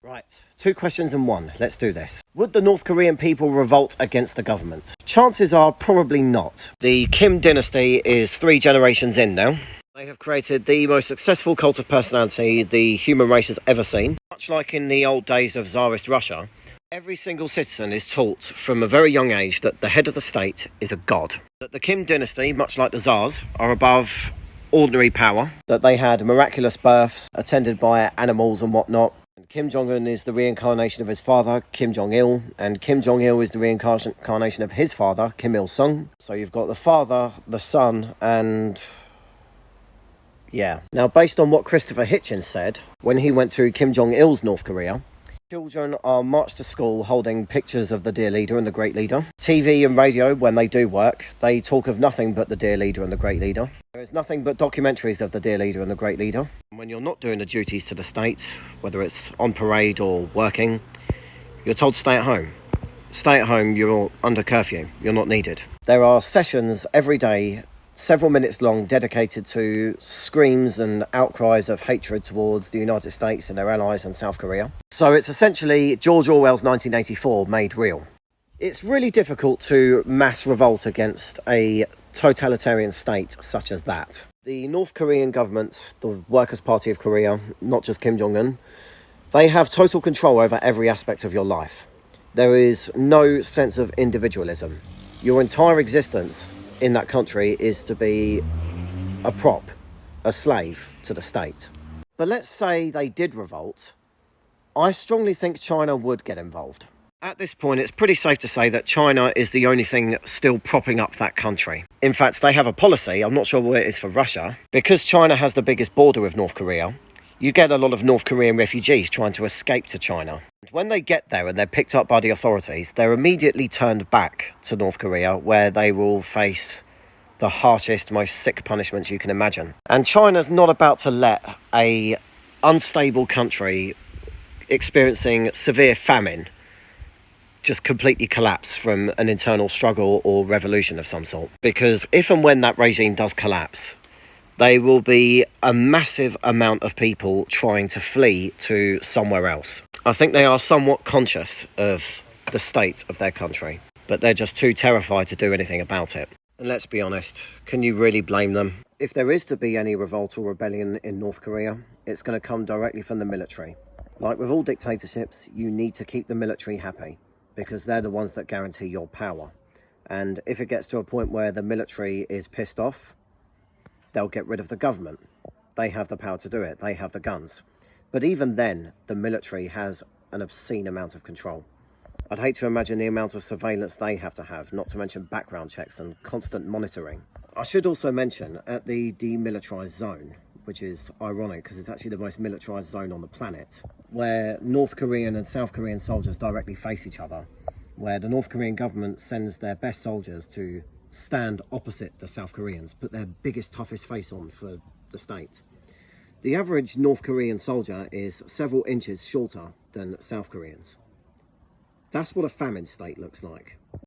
Right, 2 questions in 1. Let's do this. Would the North Korean people revolt against the government? Chances are probably not. The Kim dynasty is 3 generations in now. They have created the most successful cult of personality the human race has ever seen. Much like in the old days of Tsarist Russia, every single citizen is taught from a very young age that the head of the state is a god. That the Kim dynasty, much like the Tsars, are above ordinary power. That they had miraculous births attended by animals and whatnot. Kim Jong-un is the reincarnation of his father, Kim Jong-il, and Kim Jong-il is the reincarnation of his father, Kim Il-sung. So you've got the father, the son, and yeah. Now, based on what Christopher Hitchens said when he went to Kim Jong-il's North Korea, children are marched to school holding pictures of the dear leader and the great leader. TV and radio, when they do work, they talk of nothing but the dear leader and the great leader. There is nothing but documentaries of the dear leader and the great leader. And when you're not doing the duties to the state, whether it's on parade or working, you're told to stay at home. Stay at home, you're under curfew, you're not needed. There are sessions every day, several minutes long, dedicated to screams and outcries of hatred towards the United States and their allies and South Korea. So it's essentially George Orwell's 1984 made real. It's really difficult to mass revolt against a totalitarian state such as that. The North Korean government, the Workers' Party of Korea, not just Kim Jong-un, they have total control over every aspect of your life. There is no sense of individualism. Your entire existence in that country is to be a prop, a slave to the state. But let's say they did revolt. I strongly think China would get involved. At this point, it's pretty safe to say that China is the only thing still propping up that country. In fact, they have a policy, I'm not sure what it is for Russia, because China has the biggest border with North Korea. You get a lot of North Korean refugees trying to escape to China. When they get there and they're picked up by the authorities, they're immediately turned back to North Korea, where they will face the harshest, most sick punishments you can imagine. And China's not about to let a unstable country experiencing severe famine just completely collapse from an internal struggle or revolution of some sort. Because if and when that regime does collapse, there will be a massive amount of people trying to flee to somewhere else. I think they are somewhat conscious of the state of their country, but they're just too terrified to do anything about it. And let's be honest, can you really blame them? If there is to be any revolt or rebellion in North Korea, it's going to come directly from the military. Like with all dictatorships, you need to keep the military happy, because they're the ones that guarantee your power. And if it gets to a point where the military is pissed off, they'll get rid of the government. They have the power to do it. They have the guns. But even then, the military has an obscene amount of control. I'd hate to imagine the amount of surveillance they have, not to mention background checks and constant monitoring. I should also mention, at the demilitarized zone, which is ironic because it's actually the most militarized zone on the planet, where North Korean and South Korean soldiers directly face each other, where the North Korean government sends their best soldiers to stand opposite the South Koreans, put their biggest, toughest face on for the state. The average North Korean soldier is several inches shorter than South Koreans. That's what a famine state looks like.